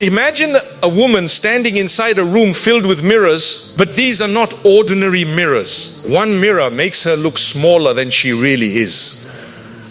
Imagine a woman standing inside a room filled with mirrors, but these are not ordinary mirrors. One mirror makes her look smaller than she really is.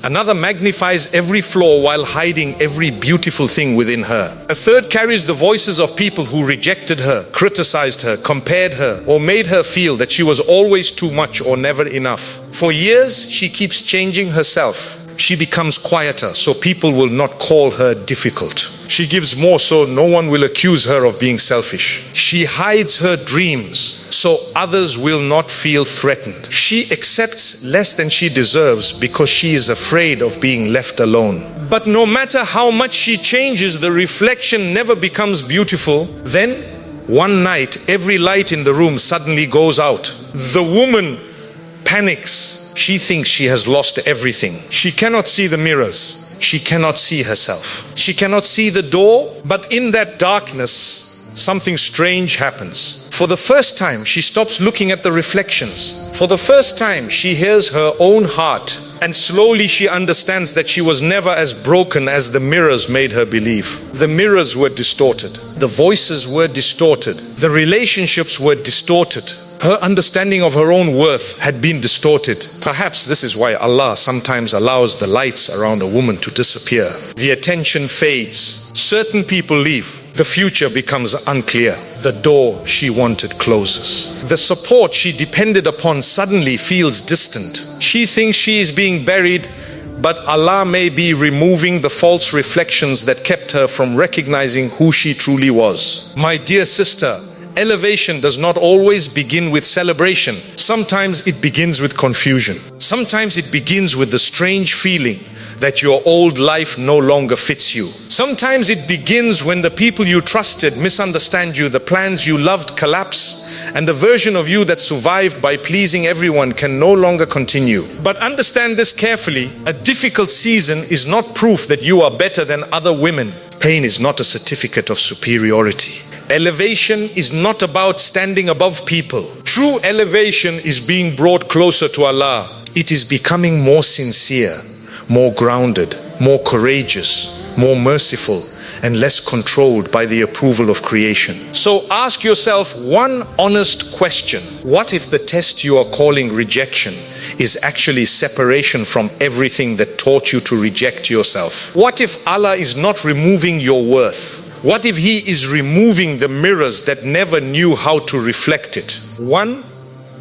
Another magnifies every flaw while hiding every beautiful thing within her. A third carries the voices of people who rejected her, criticized her, compared her, or made her feel that she was always too much or never enough. For years, she keeps changing herself. She becomes quieter so people will not call her difficult. She gives more so no one will accuse her of being selfish. She hides her dreams so others will not feel threatened. She accepts less than she deserves because she is afraid of being left alone. But no matter how much she changes, the reflection never becomes beautiful. Then, one night, every light in the room suddenly goes out. The woman panics. She thinks she has lost everything. She cannot see the mirrors. She cannot see herself. She cannot see the door, but in that darkness, something strange happens. For the first time, she stops looking at the reflections. For the first time, she hears her own heart, and slowly she understands that she was never as broken as the mirrors made her believe. The mirrors were distorted. The voices were distorted. The relationships were distorted. Her understanding of her own worth had been distorted. Perhaps this is why Allah sometimes allows the lights around a woman to disappear. The attention fades. Certain people leave. The future becomes unclear. The door she wanted closes. The support she depended upon suddenly feels distant. She thinks she is being buried, but Allah may be removing the false reflections that kept her from recognizing who she truly was. My dear sister, elevation does not always begin with celebration. Sometimes it begins with confusion. Sometimes it begins with the strange feeling that your old life no longer fits you. Sometimes it begins when the people you trusted misunderstand you, the plans you loved collapse, and the version of you that survived by pleasing everyone can no longer continue. But understand this carefully. A difficult season is not proof that you are better than other women. Pain is not a certificate of superiority. Elevation is not about standing above people. True elevation is being brought closer to Allah. It is becoming more sincere, more grounded, more courageous, more merciful, and less controlled by the approval of creation. So ask yourself one honest question. What if the test you are calling rejection is actually separation from everything that taught you to reject yourself? What if Allah is not removing your worth? What if He is removing the mirrors that never knew how to reflect it? One,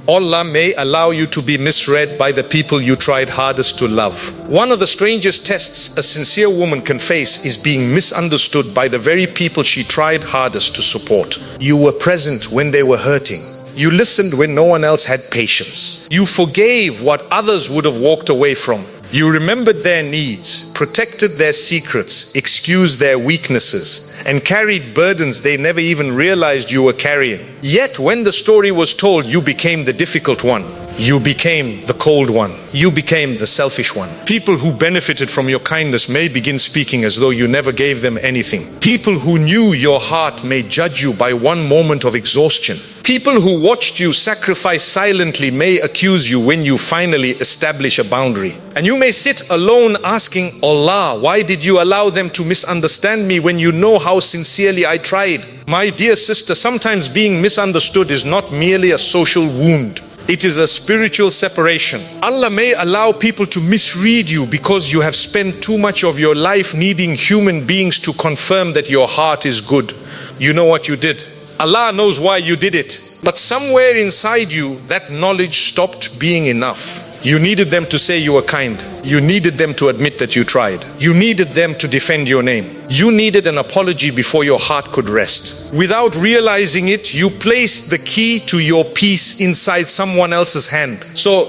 Allah may allow you to be misread by the people you tried hardest to love. One of the strangest tests a sincere woman can face is being misunderstood by the very people she tried hardest to support. You were present when they were hurting. You listened when no one else had patience. You forgave what others would have walked away from. You remembered their needs, protected their secrets, excused their weaknesses, and carried burdens they never even realized you were carrying. Yet when the story was told, you became the difficult one. You became the cold one. You became the selfish one. People who benefited from your kindness may begin speaking as though you never gave them anything. People who knew your heart may judge you by one moment of exhaustion. People who watched you sacrifice silently may accuse you when you finally establish a boundary. And you may sit alone asking, Allah, why did you allow them to misunderstand me when you know how sincerely I tried? My dear sister, sometimes being misunderstood is not merely a social wound. It is a spiritual separation. Allah may allow people to misread you because you have spent too much of your life needing human beings to confirm that your heart is good. You know what you did. Allah knows why you did it. But somewhere inside you, that knowledge stopped being enough. You needed them to say you were kind. You needed them to admit that you tried. You needed them to defend your name. You needed an apology before your heart could rest. Without realizing it, you placed the key to your peace inside someone else's hand. So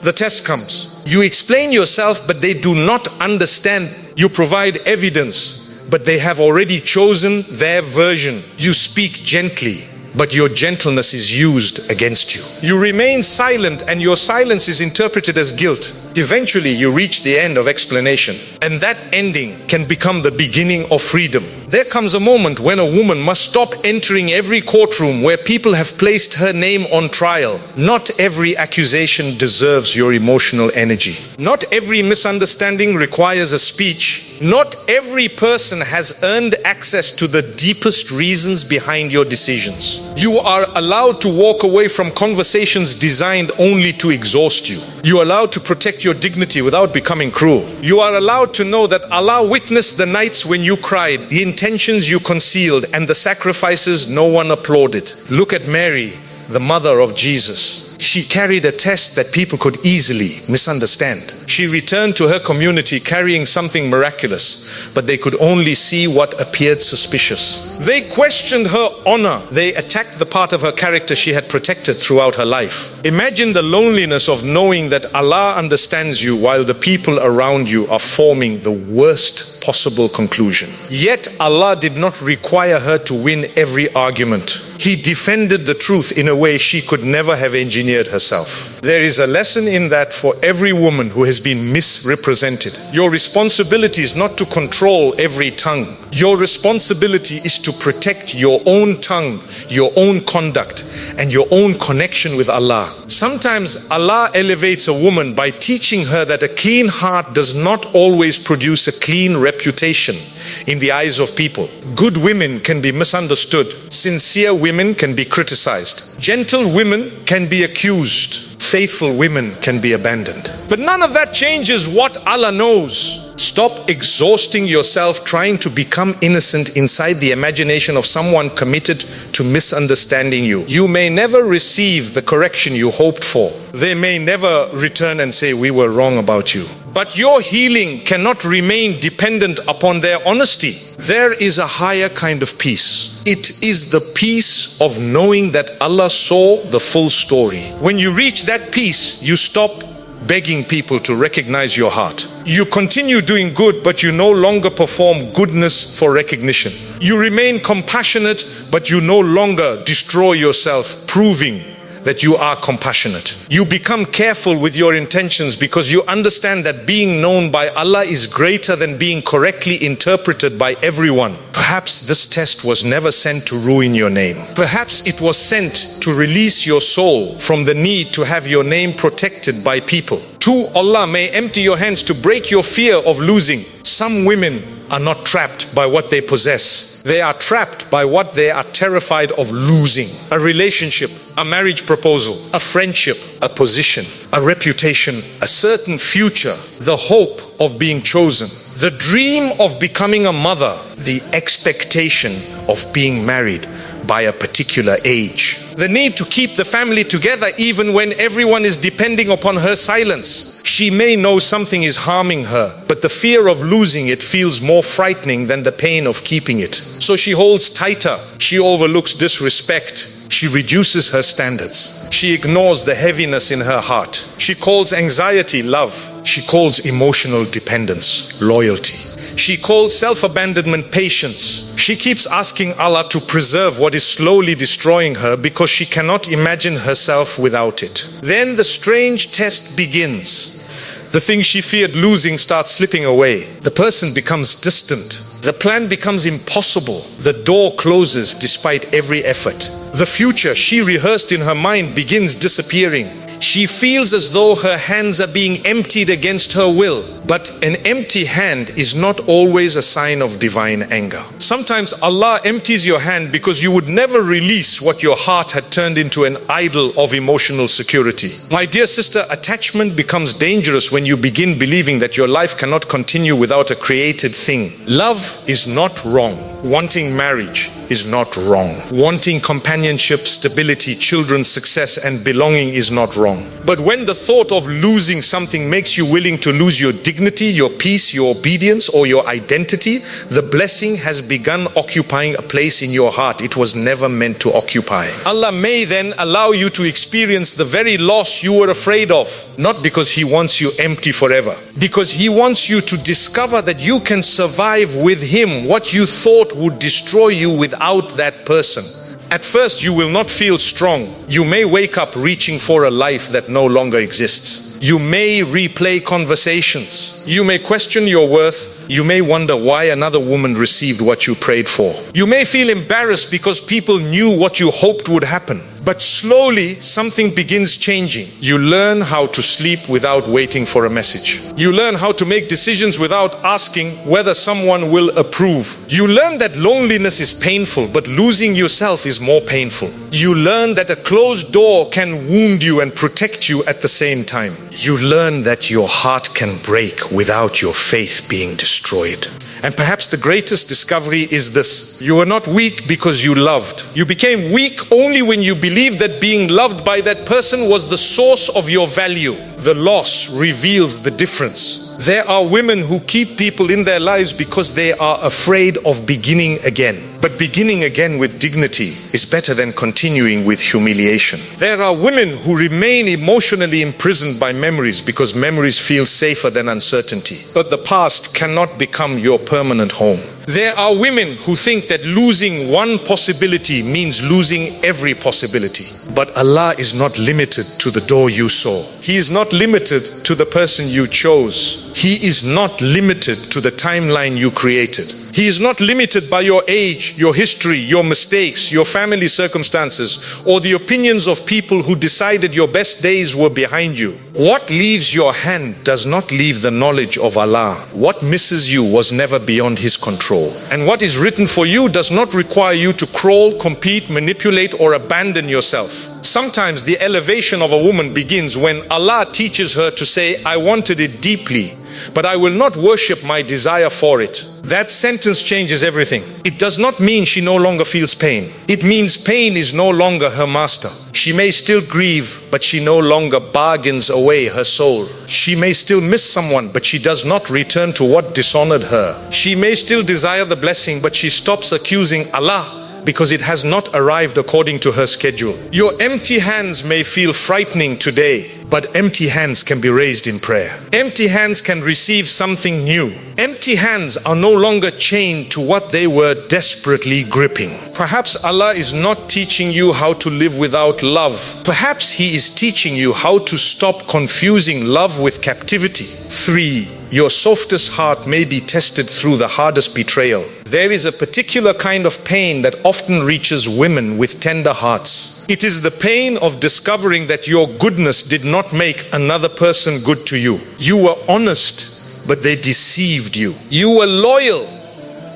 the test comes. You explain yourself, but they do not understand. You provide evidence, but they have already chosen their version. You speak gently, but your gentleness is used against you. You remain silent, and your silence is interpreted as guilt. Eventually, you reach the end of explanation, and that ending can become the beginning of freedom. There comes a moment when a woman must stop entering every courtroom where people have placed her name on trial. Not every accusation deserves your emotional energy. Not every misunderstanding requires a speech. Not every person has earned access to the deepest reasons behind your decisions. You are allowed to walk away from conversations designed only to exhaust you. You are allowed to protect your dignity without becoming cruel. You are allowed to know that Allah witnessed the nights when you cried, the intentions you concealed, and the sacrifices no one applauded. Look at Mary, the mother of Jesus. She carried a test that people could easily misunderstand. She returned to her community carrying something miraculous, but they could only see what appeared suspicious. They questioned her honor. They attacked the part of her character she had protected throughout her life. Imagine the loneliness of knowing that Allah understands you while the people around you are forming the worst possible conclusion. Yet Allah did not require her to win every argument. He defended the truth in a way she could never have engineered herself. There is a lesson in that for every woman who has been misrepresented. Your responsibility is not to control every tongue. Your responsibility is to protect your own tongue, your own conduct, and your own connection with Allah. Sometimes Allah elevates a woman by teaching her that a clean heart does not always produce a clean reputation in the eyes of people. Good women can be misunderstood. Sincere women can be criticized. Gentle women can be accused. Faithful women can be abandoned. But none of that changes what Allah knows. Stop exhausting yourself trying to become innocent inside the imagination of someone committed to misunderstanding you. You may never receive the correction you hoped for. They may never return and say, "We were wrong about you." But your healing cannot remain dependent upon their honesty. There is a higher kind of peace. It is the peace of knowing that Allah saw the full story. When you reach that peace, you stop begging people to recognize your heart. You continue doing good, but you no longer perform goodness for recognition. You remain compassionate, but you no longer destroy yourself, proving that you are compassionate. You become careful with your intentions because you understand that being known by Allah is greater than being correctly interpreted by everyone. Perhaps this test was never sent to ruin your name. Perhaps it was sent to release your soul from the need to have your name protected by people. Too, Allah may empty your hands to break your fear of losing. Some women are not trapped by what they possess. They are trapped by what they are terrified of losing. A relationship, a marriage proposal, a friendship, a position, a reputation, a certain future, the hope of being chosen, the dream of becoming a mother, the expectation of being married by a particular age, the need to keep the family together even when everyone is depending upon her silence. She may know something is harming her, but the fear of losing it feels more frightening than the pain of keeping it. So she holds tighter. She overlooks disrespect. She reduces her standards. She ignores the heaviness in her heart. She calls anxiety love. She calls emotional dependence loyalty. She calls self-abandonment patience. She keeps asking Allah to preserve what is slowly destroying her because she cannot imagine herself without it. Then the strange test begins. The thing she feared losing starts slipping away. The person becomes distant. The plan becomes impossible. The door closes despite every effort. The future she rehearsed in her mind begins disappearing. She feels as though her hands are being emptied against her will. But an empty hand is not always a sign of divine anger. Sometimes Allah empties your hand because you would never release what your heart had turned into an idol of emotional security. My dear sister, attachment becomes dangerous when you begin believing that your life cannot continue without a created thing. Love is not wrong. Wanting marriage is not wrong. Wanting companionship, stability, children's success, and belonging is not wrong. But when the thought of losing something makes you willing to lose your dignity, your peace, your obedience, or your identity, the blessing has begun occupying a place in your heart it was never meant to occupy. Allah may then allow you to experience the very loss you were afraid of, not because He wants you empty forever, because He wants you to discover that you can survive with Him what you thought would destroy you without that person. At first you will not feel strong. You may wake up reaching for a life that no longer exists. You may replay conversations. You may question your worth. You may wonder why another woman received what you prayed for. You may feel embarrassed because people knew what you hoped would happen. But slowly, something begins changing. You learn how to sleep without waiting for a message. You learn how to make decisions without asking whether someone will approve. You learn that loneliness is painful, but losing yourself is more painful. You learn that a closed door can wound you and protect you at the same time. You learn that your heart can break without your faith being destroyed. And perhaps the greatest discovery is this: you were not weak because you loved. You became weak only when you believed that being loved by that person was the source of your value. The loss reveals the difference. There are women who keep people in their lives because they are afraid of beginning again. But beginning again with dignity is better than continuing with humiliation. There are women who remain emotionally imprisoned by memories because memories feel safer than uncertainty. But the past cannot become your permanent home. There are women who think that losing one possibility means losing every possibility. But Allah is not limited to the door you saw. He is not limited to the person you chose. He is not limited to the timeline you created. He is not limited by your age, your history, your mistakes, your family circumstances, or the opinions of people who decided your best days were behind you. What leaves your hand does not leave the knowledge of Allah. What misses you was never beyond His control. And what is written for you does not require you to crawl, compete, manipulate, or abandon yourself. Sometimes the elevation of a woman begins when Allah teaches her to say, "I wanted it deeply, but I will not worship my desire for it." That sentence changes everything. It does not mean she no longer feels pain. It means pain is no longer her master. She may still grieve, but she no longer bargains away her soul. She may still miss someone, but she does not return to what dishonored her. She may still desire the blessing, but she stops accusing Allah because it has not arrived according to her schedule. Your empty hands may feel frightening today, but empty hands can be raised in prayer. Empty hands can receive something new. Empty hands are no longer chained to what they were desperately gripping. Perhaps Allah is not teaching you how to live without love. Perhaps He is teaching you how to stop confusing love with captivity. 3. Your softest heart may be tested through the hardest betrayal. There is a particular kind of pain that often reaches women with tender hearts. It is the pain of discovering that your goodness did not make another person good to you. You were honest, but they deceived you. You were loyal,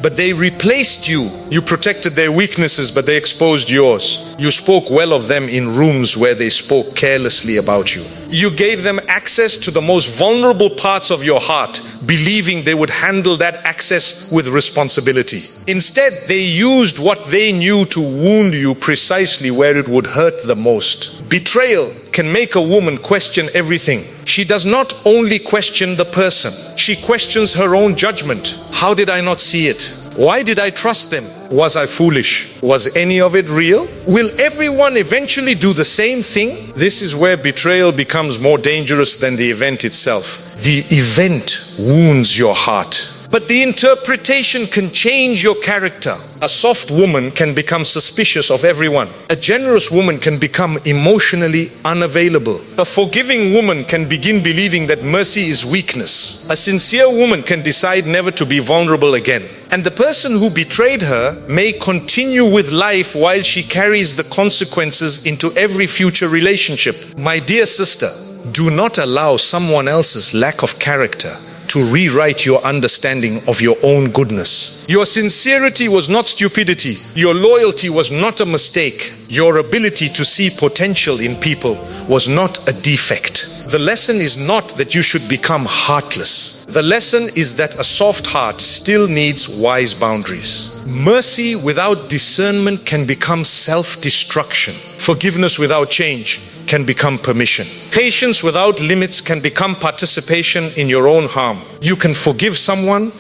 but they replaced you. You protected their weaknesses, but they exposed yours. You spoke well of them in rooms where they spoke carelessly about you. You gave them access to the most vulnerable parts of your heart, believing they would handle that access with responsibility. Instead, they used what they knew to wound you precisely where it would hurt the most. Betrayal can make a woman question everything. She does not only question the person, she questions her own judgment. How did I not see it? Why did I trust them? Was I foolish? Was any of it real? Will everyone eventually do the same thing? This is where betrayal becomes more dangerous than the event itself. The event wounds your heart, but the interpretation can change your character. A soft woman can become suspicious of everyone. A generous woman can become emotionally unavailable. A forgiving woman can begin believing that mercy is weakness. A sincere woman can decide never to be vulnerable again. And the person who betrayed her may continue with life while she carries the consequences into every future relationship. My dear sister, do not allow someone else's lack of character to rewrite your understanding of your own goodness. Your sincerity was not stupidity. Your loyalty was not a mistake. Your ability to see potential in people was not a defect. The lesson is not that you should become heartless. The lesson is that a soft heart still needs wise boundaries. Mercy without discernment can become self-destruction. Forgiveness without change can become permission. Patience without limits can become participation in your own harm. You can forgive someone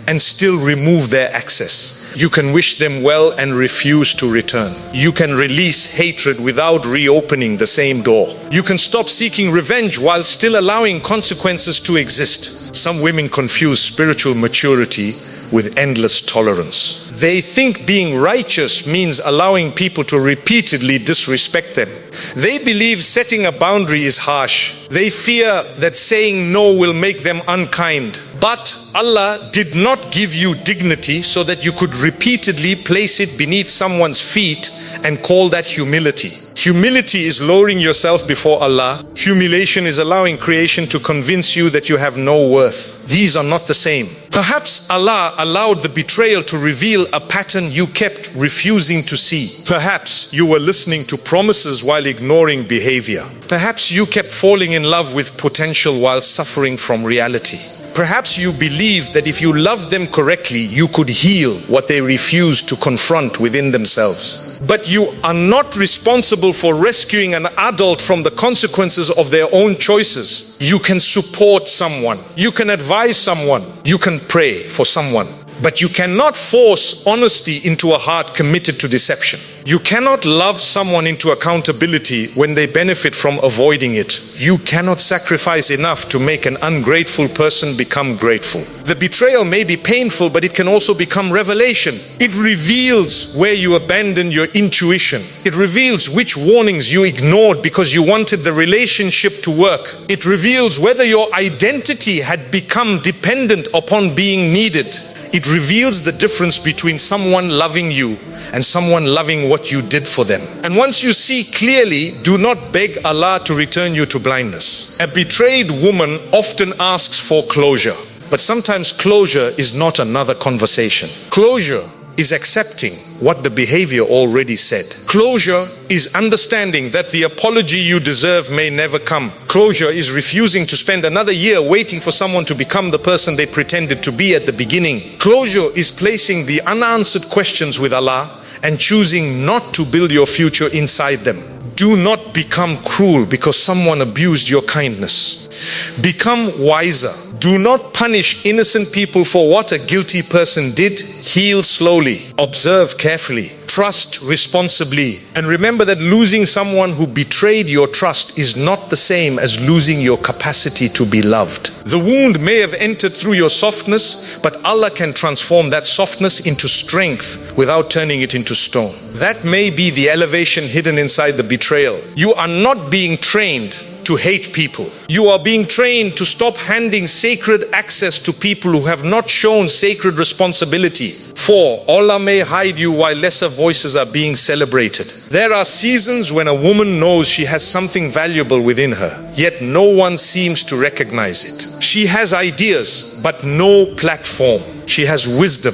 and still remove their access. You can wish them well and refuse to return. You can release hatred without reopening the same door. You can stop seeking revenge while still allowing consequences to exist. Some women confuse spiritual maturity with endless tolerance. They think being righteous means allowing people to repeatedly disrespect them. They believe setting a boundary is harsh. They fear that saying no will make them unkind. But Allah did not give you dignity so that you could repeatedly place it beneath someone's feet and call that humility. Humility is lowering yourself before Allah. Humiliation is allowing creation to convince you that you have no worth. These are not the same. Perhaps Allah allowed the betrayal to reveal a pattern you kept refusing to see. Perhaps you were listening to promises while ignoring behavior. Perhaps you kept falling in love with potential while suffering from reality. Perhaps you believed that if you loved them correctly, you could heal what they refused to confront within themselves. But you are not responsible for rescuing an adult from the consequences of their own choices. You can support someone. You can advise someone. You can pray for someone. But you cannot force honesty into a heart committed to deception. You cannot love someone into accountability when they benefit from avoiding it. You cannot sacrifice enough to make an ungrateful person become grateful. The betrayal may be painful, but it can also become revelation. It reveals where you abandoned your intuition. It reveals which warnings you ignored because you wanted the relationship to work. It reveals whether your identity had become dependent upon being needed. It reveals the difference between someone loving you and someone loving what you did for them. And once you see clearly, do not beg Allah to return you to blindness. A betrayed woman often asks for closure, but sometimes closure is not another conversation. Closure is accepting what the behavior already said. Closure is understanding that the apology you deserve may never come. Closure is refusing to spend another year waiting for someone to become the person they pretended to be at the beginning. Closure is placing the unanswered questions with Allah and choosing not to build your future inside them. Do not become cruel because someone abused your kindness. Become wiser. Do not punish innocent people for what a guilty person did. Heal slowly. Observe carefully. Trust responsibly. And remember that losing someone who betrayed your trust is not the same as losing your capacity to be loved. The wound may have entered through your softness, but Allah can transform that softness into strength without turning it into stone. That may be the elevation hidden inside the betrayal. You are not being trained to hate people. You are being trained to stop handing sacred access to people who have not shown sacred responsibility. For Allah may hide you while lesser voices are being celebrated. There are seasons when a woman knows she has something valuable within her, yet no one seems to recognize it. She has ideas, but no platform. She has wisdom,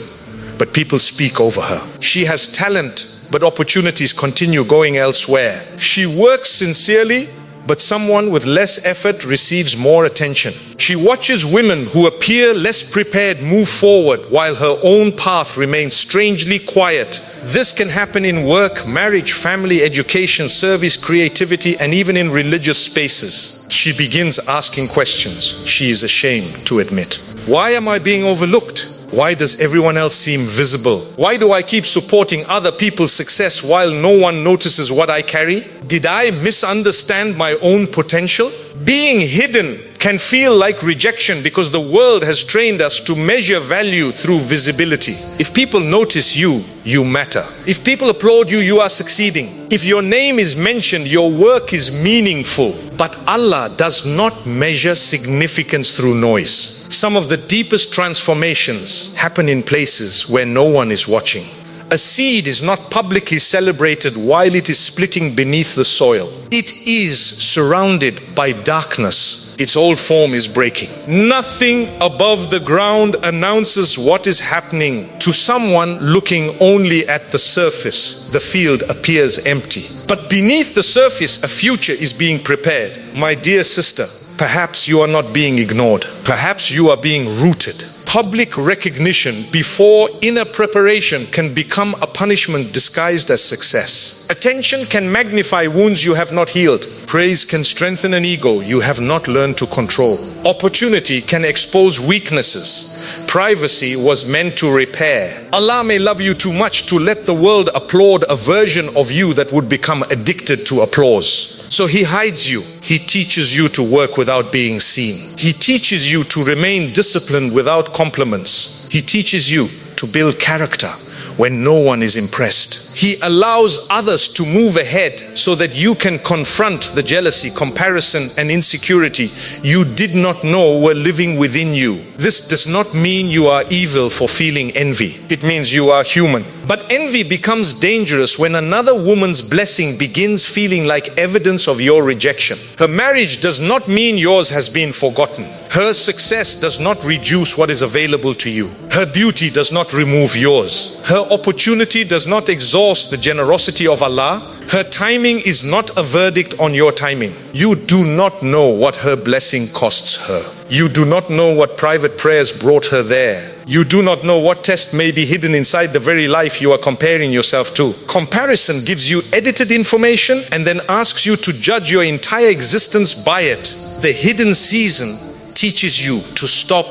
but people speak over her. She has talent, but opportunities continue going elsewhere. She works sincerely, but someone with less effort receives more attention. She watches women who appear less prepared move forward while her own path remains strangely quiet. This can happen in work, marriage, family, education, service, creativity, and even in religious spaces. She begins asking questions she is ashamed to admit. Why am I being overlooked? Why does everyone else seem visible? Why do I keep supporting other people's success while no one notices what I carry? Did I misunderstand my own potential? Being hidden can feel like rejection because the world has trained us to measure value through visibility. If people notice you, you matter. If people applaud you, you are succeeding. If your name is mentioned, your work is meaningful. But Allah does not measure significance through noise. Some of the deepest transformations happen in places where no one is watching. A seed is not publicly celebrated while it is splitting beneath the soil. It is surrounded by darkness. Its old form is breaking. Nothing above the ground announces what is happening. To someone looking only at the surface, the field appears empty. But beneath the surface, a future is being prepared. My dear sister, perhaps you are not being ignored. Perhaps you are being rooted. Public recognition before inner preparation can become a punishment disguised as success. Attention can magnify wounds you have not healed. Praise can strengthen an ego you have not learned to control. Opportunity can expose weaknesses. Privacy was meant to repair. Allah may love you too much to let the world applaud a version of you that would become addicted to applause. So He hides you. He teaches you to work without being seen. He teaches you to remain disciplined without compliments. He teaches you to build character when no one is impressed. He allows others to move ahead so that you can confront the jealousy, comparison, and insecurity you did not know were living within you. This does not mean you are evil for feeling envy. It means you are human. But envy becomes dangerous when another woman's blessing begins feeling like evidence of your rejection. Her marriage does not mean yours has been forgotten. Her success does not reduce what is available to you. Her beauty does not remove yours. Her opportunity does not exhaust the generosity of Allah. Her timing is not a verdict on your timing. You do not know what her blessing costs her. You do not know what private prayers brought her there. You do not know what test may be hidden inside the very life you are comparing yourself to. Comparison gives you edited information and then asks you to judge your entire existence by it. The hidden season teaches you to stop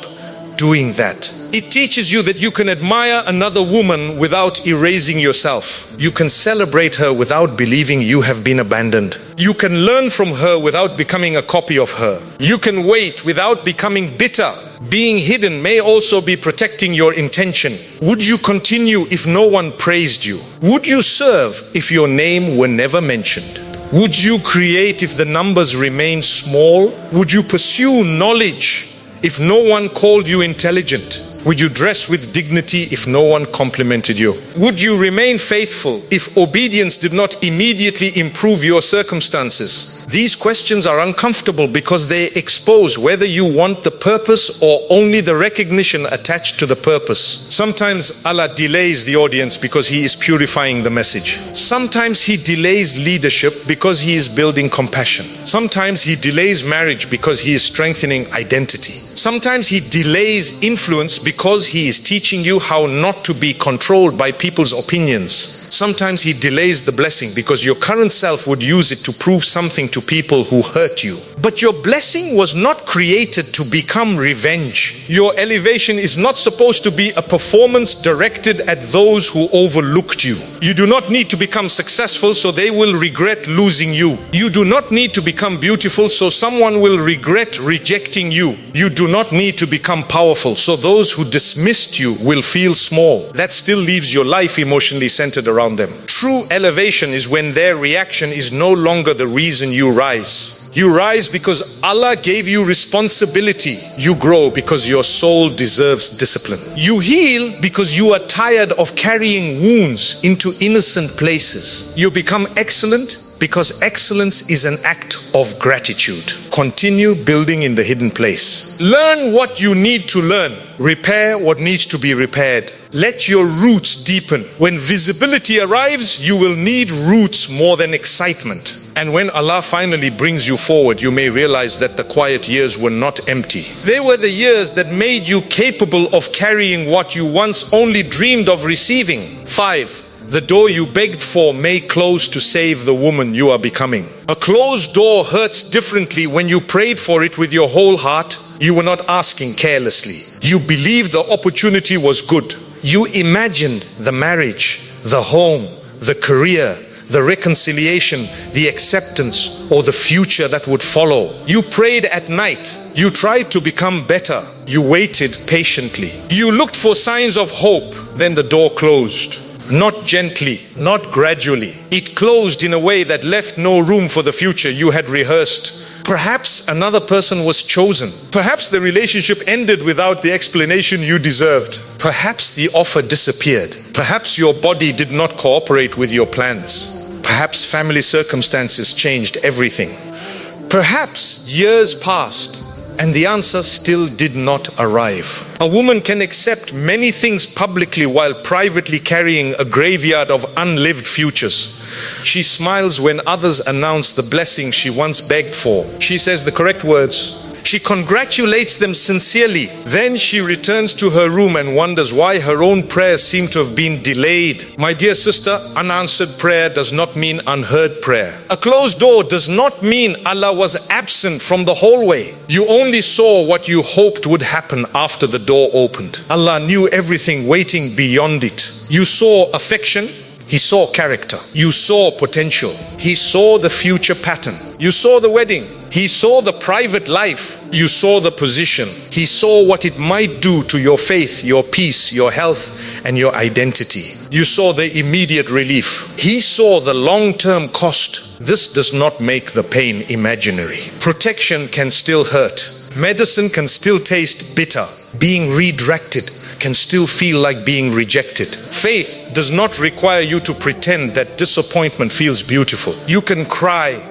doing that. It teaches you that you can admire another woman without erasing yourself. You can celebrate her without believing you have been abandoned. You can learn from her without becoming a copy of her. You can wait without becoming bitter. Being hidden may also be protecting your intention. Would you continue if no one praised you? Would you serve if your name were never mentioned? Would you create if the numbers remained small? Would you pursue knowledge if no one called you intelligent? Would you dress with dignity if no one complimented you? Would you remain faithful if obedience did not immediately improve your circumstances? These questions are uncomfortable because they expose whether you want the purpose or only the recognition attached to the purpose. Sometimes Allah delays the audience because He is purifying the message. Sometimes He delays leadership because He is building compassion. Sometimes He delays marriage because He is strengthening identity. Sometimes He delays influence because He is teaching you how not to be controlled by people's opinions. Sometimes He delays the blessing because your current self would use it to prove something to people who hurt you. But your blessing was not created to become revenge. Your elevation is not supposed to be a performance directed at those who overlooked you. You do not need to become successful so they will regret losing you. You do not need to become beautiful so someone will regret rejecting you. You do not need to become powerful so those who dismissed you will feel small. That still leaves your life emotionally centered around them. True elevation is when their reaction is no longer the reason you rise. You rise because Allah gave you responsibility. You grow because your soul deserves discipline. You heal because you are tired of carrying wounds into innocent places. You become excellent because excellence is an act of gratitude. Continue building in the hidden place. Learn what you need to learn. Repair what needs to be repaired. Let your roots deepen. When visibility arrives, you will need roots more than excitement. And when Allah finally brings you forward, you may realize that the quiet years were not empty. They were the years that made you capable of carrying what you once only dreamed of receiving. 5. The door you begged for may close to save the woman you are becoming. A closed door hurts differently when you prayed for it with your whole heart. You were not asking carelessly. You believed the opportunity was good. You imagined the marriage, the home, the career, the reconciliation, the acceptance, or the future that would follow. You prayed at night. You tried to become better. You waited patiently. You looked for signs of hope. Then the door closed. Not gently, not gradually. It closed in a way that left no room for the future you had rehearsed. Perhaps another person was chosen. Perhaps the relationship ended without the explanation you deserved. Perhaps the offer disappeared. Perhaps your body did not cooperate with your plans. Perhaps family circumstances changed everything. Perhaps years passed and the answer still did not arrive. A woman can accept many things publicly while privately carrying a graveyard of unlived futures. She smiles when others announce the blessing she once begged for. She says the correct words. She congratulates them sincerely. Then she returns to her room and wonders why her own prayers seem to have been delayed. My dear sister, unanswered prayer does not mean unheard prayer. A closed door does not mean Allah was absent from the hallway. You only saw what you hoped would happen after the door opened. Allah knew everything waiting beyond it. You saw affection. He saw character. You saw potential. He saw the future pattern. You saw the wedding. He saw the private life, you saw the position. He saw what it might do to your faith, your peace, your health, and your identity. You saw the immediate relief. He saw the long-term cost. This does not make the pain imaginary. Protection can still hurt. Medicine can still taste bitter. Being redirected can still feel like being rejected. Faith does not require you to pretend that disappointment feels beautiful. You can cry.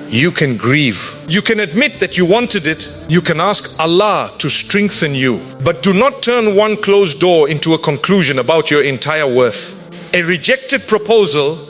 You can grieve. You can admit that you wanted it. You can ask Allah to strengthen you. But do not turn one closed door into a conclusion about your entire worth. A rejected proposal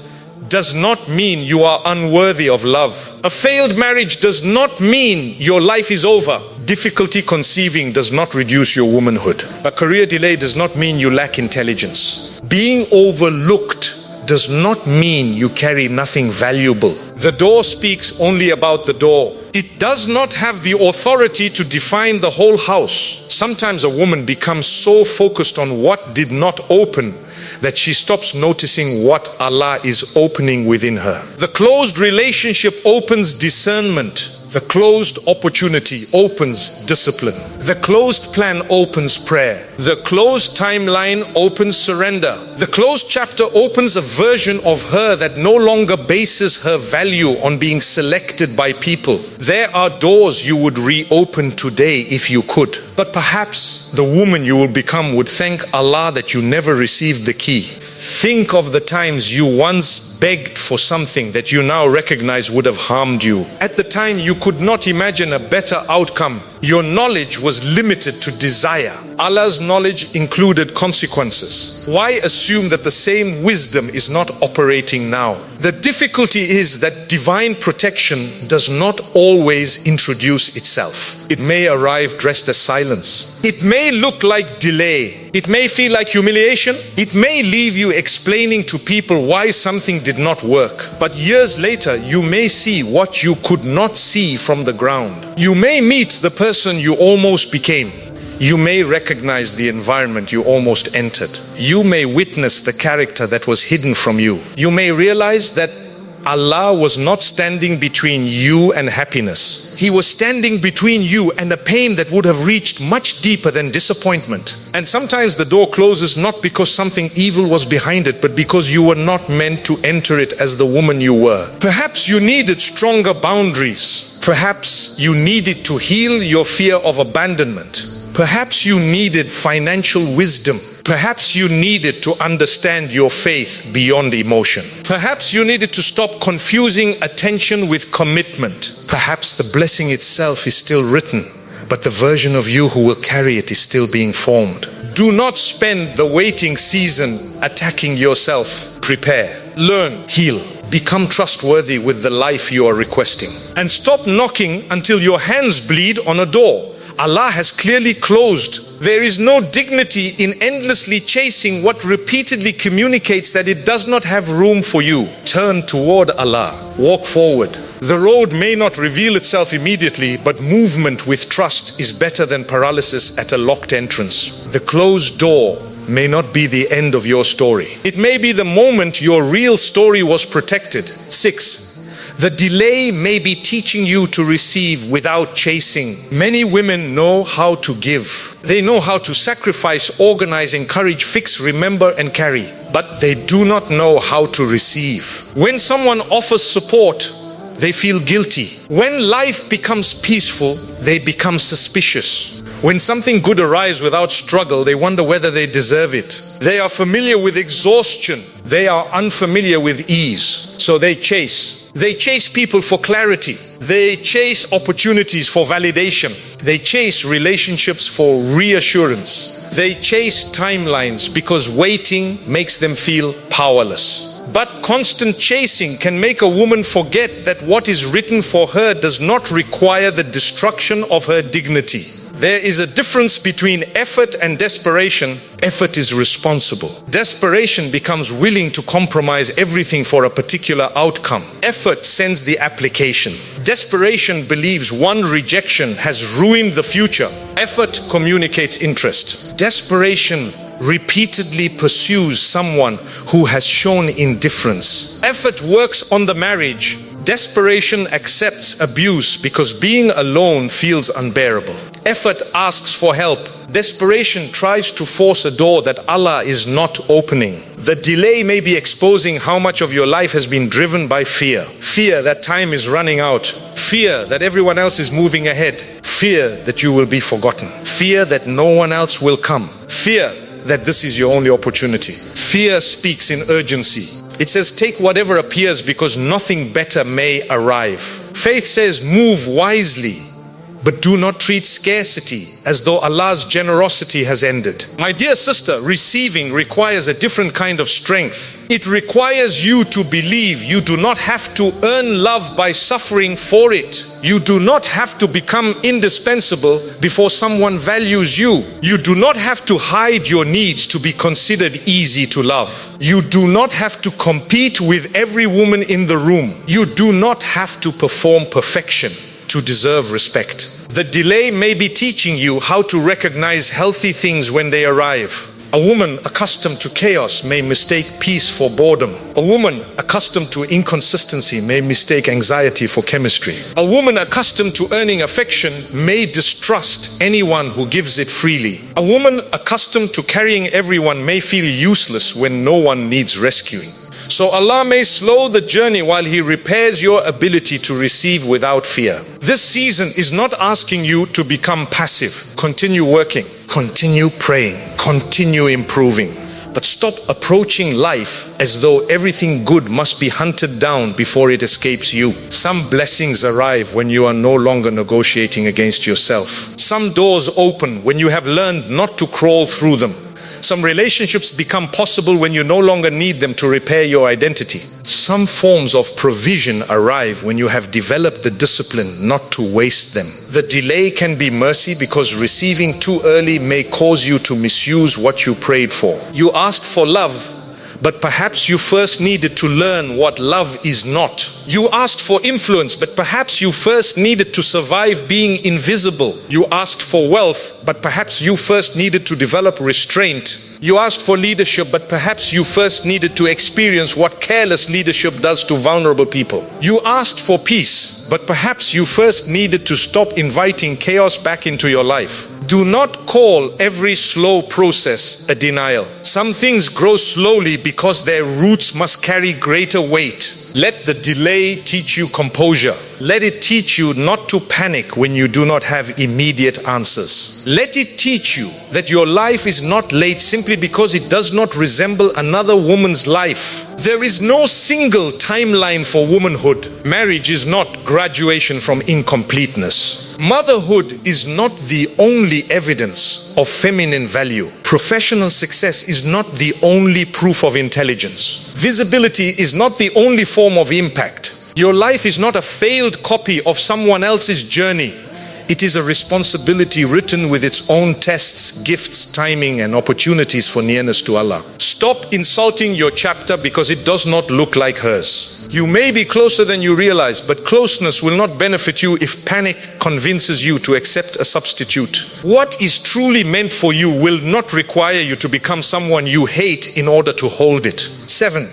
does not mean you are unworthy of love. A failed marriage does not mean your life is over. Difficulty conceiving does not reduce your womanhood. A career delay does not mean you lack intelligence. Being overlooked does not mean you carry nothing valuable. The door speaks only about the door. It does not have the authority to define the whole house. Sometimes a woman becomes so focused on what did not open that she stops noticing what Allah is opening within her. The closed relationship opens discernment. The closed opportunity opens discipline. The closed plan opens prayer. The closed timeline opens surrender. The closed chapter opens a version of her that no longer bases her value on being selected by people. There are doors you would reopen today if you could. But perhaps the woman you will become would thank Allah that you never received the key. Think of the times you once begged for something that you now recognize would have harmed you. At the time, you could not imagine a better outcome. Your knowledge was limited to desire. Allah's knowledge included consequences. Why assume that the same wisdom is not operating now? The difficulty is that divine protection does not always introduce itself. It may arrive dressed as silence. It may look like delay. It may feel like humiliation. It may leave you explaining to people why something did not work. But years later, you may see what you could not see from the ground. You may meet the person you almost became. You may recognize the environment you almost entered. You may witness the character that was hidden from you. You may realize that Allah was not standing between you and happiness. He was standing between you and a pain that would have reached much deeper than disappointment. And sometimes the door closes not because something evil was behind it, but because you were not meant to enter it as the woman you were. Perhaps you needed stronger boundaries. Perhaps you needed to heal your fear of abandonment. Perhaps you needed financial wisdom. Perhaps you needed to understand your faith beyond emotion. Perhaps you needed to stop confusing attention with commitment. Perhaps the blessing itself is still written, but the version of you who will carry it is still being formed. Do not spend the waiting season attacking yourself. Prepare, learn, heal. Become trustworthy with the life you are requesting. And stop knocking until your hands bleed on a door Allah has clearly closed. There is no dignity in endlessly chasing what repeatedly communicates that it does not have room for you. Turn toward Allah. Walk forward. The road may not reveal itself immediately, but movement with trust is better than paralysis at a locked entrance. The closed door may not be the end of your story. It may be the moment your real story was protected. 6. The delay may be teaching you to receive without chasing. Many women know how to give. They know how to sacrifice, organize, encourage, fix, remember, and carry. But they do not know how to receive. When someone offers support, they feel guilty. When life becomes peaceful, they become suspicious. When something good arrives without struggle, they wonder whether they deserve it. They are familiar with exhaustion. They are unfamiliar with ease. So they chase. They chase people for clarity. They chase opportunities for validation. They chase relationships for reassurance. They chase timelines because waiting makes them feel powerless. But constant chasing can make a woman forget that what is written for her does not require the destruction of her dignity. There is a difference between effort and desperation. Effort is responsible. Desperation becomes willing to compromise everything for a particular outcome. Effort sends the application. Desperation believes one rejection has ruined the future. Effort communicates interest. Desperation repeatedly pursues someone who has shown indifference. Effort works on the marriage. Desperation accepts abuse because being alone feels unbearable. Effort asks for help. Desperation tries to force a door that Allah is not opening. The delay may be exposing how much of your life has been driven by fear. Fear that time is running out. Fear that everyone else is moving ahead. Fear that you will be forgotten. Fear that no one else will come. Fear that this is your only opportunity. Fear speaks in urgency. It says, take whatever appears because nothing better may arrive. Faith says, move wisely, but do not treat scarcity as though Allah's generosity has ended. My dear sister, receiving requires a different kind of strength. It requires you to believe you do not have to earn love by suffering for it. You do not have to become indispensable before someone values you. You do not have to hide your needs to be considered easy to love. You do not have to compete with every woman in the room. You do not have to perform perfection to deserve respect. The delay may be teaching you how to recognize healthy things when they arrive. A woman accustomed to chaos may mistake peace for boredom. A woman accustomed to inconsistency may mistake anxiety for chemistry. A woman accustomed to earning affection may distrust anyone who gives it freely. A woman accustomed to carrying everyone may feel useless when no one needs rescuing. So Allah may slow the journey while He repairs your ability to receive without fear. This season is not asking you to become passive. Continue working, continue praying, continue improving. But stop approaching life as though everything good must be hunted down before it escapes you. Some blessings arrive when you are no longer negotiating against yourself. Some doors open when you have learned not to crawl through them. Some relationships become possible when you no longer need them to repair your identity. Some forms of provision arrive when you have developed the discipline not to waste them. The delay can be mercy because receiving too early may cause you to misuse what you prayed for. You asked for love, but perhaps you first needed to learn what love is not. You asked for influence, but perhaps you first needed to survive being invisible. You asked for wealth, but perhaps you first needed to develop restraint. You asked for leadership, but perhaps you first needed to experience what careless leadership does to vulnerable people. You asked for peace, but perhaps you first needed to stop inviting chaos back into your life. Do not call every slow process a denial. Some things grow slowly because their roots must carry greater weight. Let the delay teach you composure. Let it teach you not to panic when you do not have immediate answers. Let it teach you that your life is not late simply because it does not resemble another woman's life. There is no single timeline for womanhood. Marriage is not graduation from incompleteness. Motherhood is not the only evidence of feminine value. Professional success is not the only proof of intelligence. Visibility is not the only form of impact. Your life is not a failed copy of someone else's journey. It is a responsibility written with its own tests, gifts, timing, and opportunities for nearness to Allah. Stop insulting your chapter because it does not look like hers. You may be closer than you realize, but closeness will not benefit you if panic convinces you to accept a substitute. What is truly meant for you will not require you to become someone you hate in order to hold it. 7.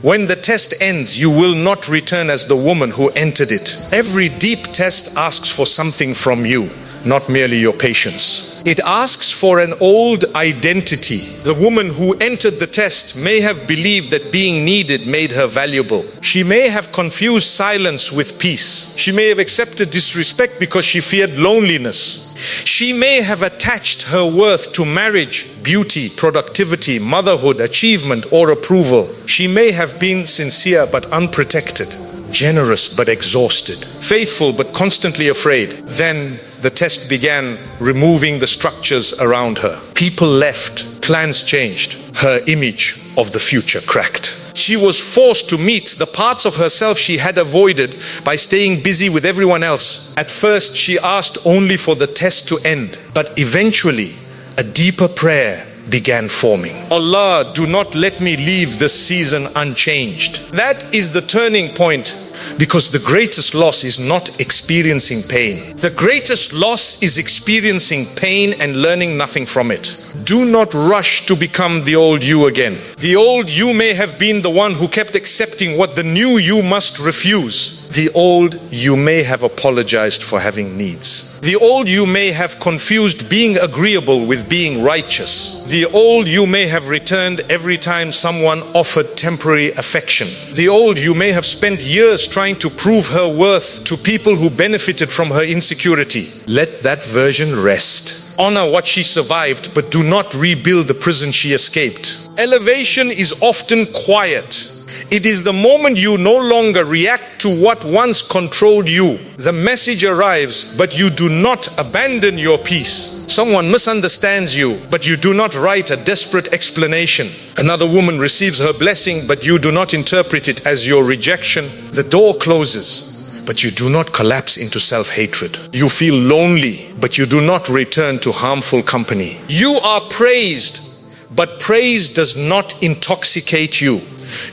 When the test ends, you will not return as the woman who entered it. Every deep test asks for something from you, not merely your patience. It asks for an old identity. The woman who entered the test may have believed that being needed made her valuable. She may have confused silence with peace. She may have accepted disrespect because she feared loneliness. She may have attached her worth to marriage, beauty, productivity, motherhood, achievement, or approval. She may have been sincere but unprotected, generous but exhausted, faithful but constantly afraid. Then the test began removing the structures around her. People left, plans changed, her image of the future cracked. She was forced to meet the parts of herself she had avoided by staying busy with everyone else. At first, she asked only for the test to end, but eventually, a deeper prayer began forming. Allah, do not let me leave this season unchanged. That is the turning point, because the greatest loss is not experiencing pain. The greatest loss is experiencing pain and learning nothing from it. Do not rush to become the old you again. The old you may have been the one who kept accepting what the new you must refuse. The old you may have apologized for having needs. The old you may have confused being agreeable with being righteous. The old you may have returned every time someone offered temporary affection. The old you may have spent years trying to prove her worth to people who benefited from her insecurity. Let that version rest. Honor what she survived, but do not rebuild the prison she escaped. Elevation is often quiet. It is the moment you no longer react to what once controlled you. The message arrives, but you do not abandon your peace. Someone misunderstands you, but you do not write a desperate explanation. Another woman receives her blessing, but you do not interpret it as your rejection. The door closes, but you do not collapse into self-hatred. You feel lonely, but you do not return to harmful company. You are praised, but praise does not intoxicate you.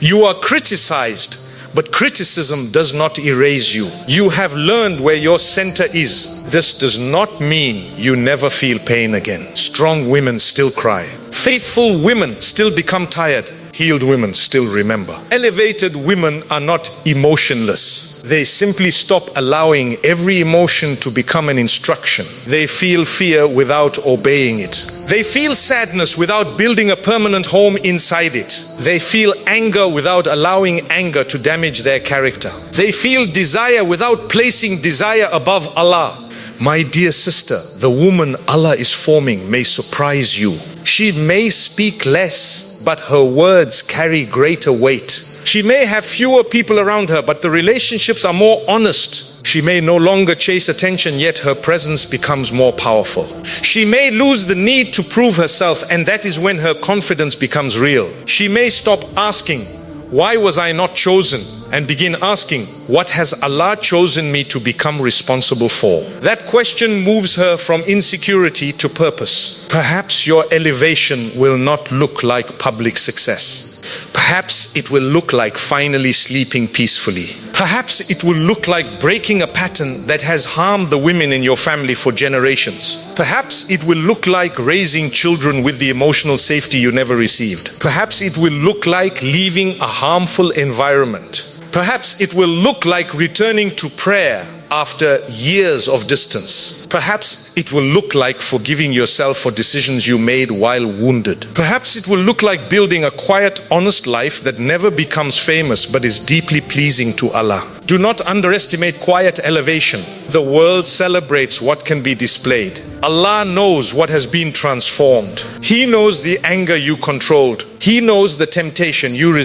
You are criticized, but criticism does not erase you. You have learned where your center is. This does not mean you never feel pain again. Strong women still cry. Faithful women still become tired. Healed women still remember. Elevated women are not emotionless. They simply stop allowing every emotion to become an instruction. They feel fear without obeying it. They feel sadness without building a permanent home inside it. They feel anger without allowing anger to damage their character. They feel desire without placing desire above Allah. My dear sister, the woman Allah is forming may surprise you. She may speak less, but her words carry greater weight. She may have fewer people around her, but the relationships are more honest. She may no longer chase attention, yet her presence becomes more powerful. She may lose the need to prove herself, and that is when her confidence becomes real. She may stop asking, "Why was I not chosen?" and begin asking, "What has Allah chosen me to become responsible for?" That question moves her from insecurity to purpose. Perhaps your elevation will not look like public success. Perhaps it will look like finally sleeping peacefully. Perhaps it will look like breaking a pattern that has harmed the women in your family for generations. Perhaps it will look like raising children with the emotional safety you never received. Perhaps it will look like leaving a harmful environment. Perhaps it will look like returning to prayer after years of distance. Perhaps it will look like forgiving yourself for decisions you made while wounded. Perhaps it will look like building a quiet, honest life that never becomes famous but is deeply pleasing to Allah. Do not underestimate quiet elevation. The world celebrates what can be displayed. Allah knows what has been transformed. He knows the anger you controlled. He knows the temptation you resisted.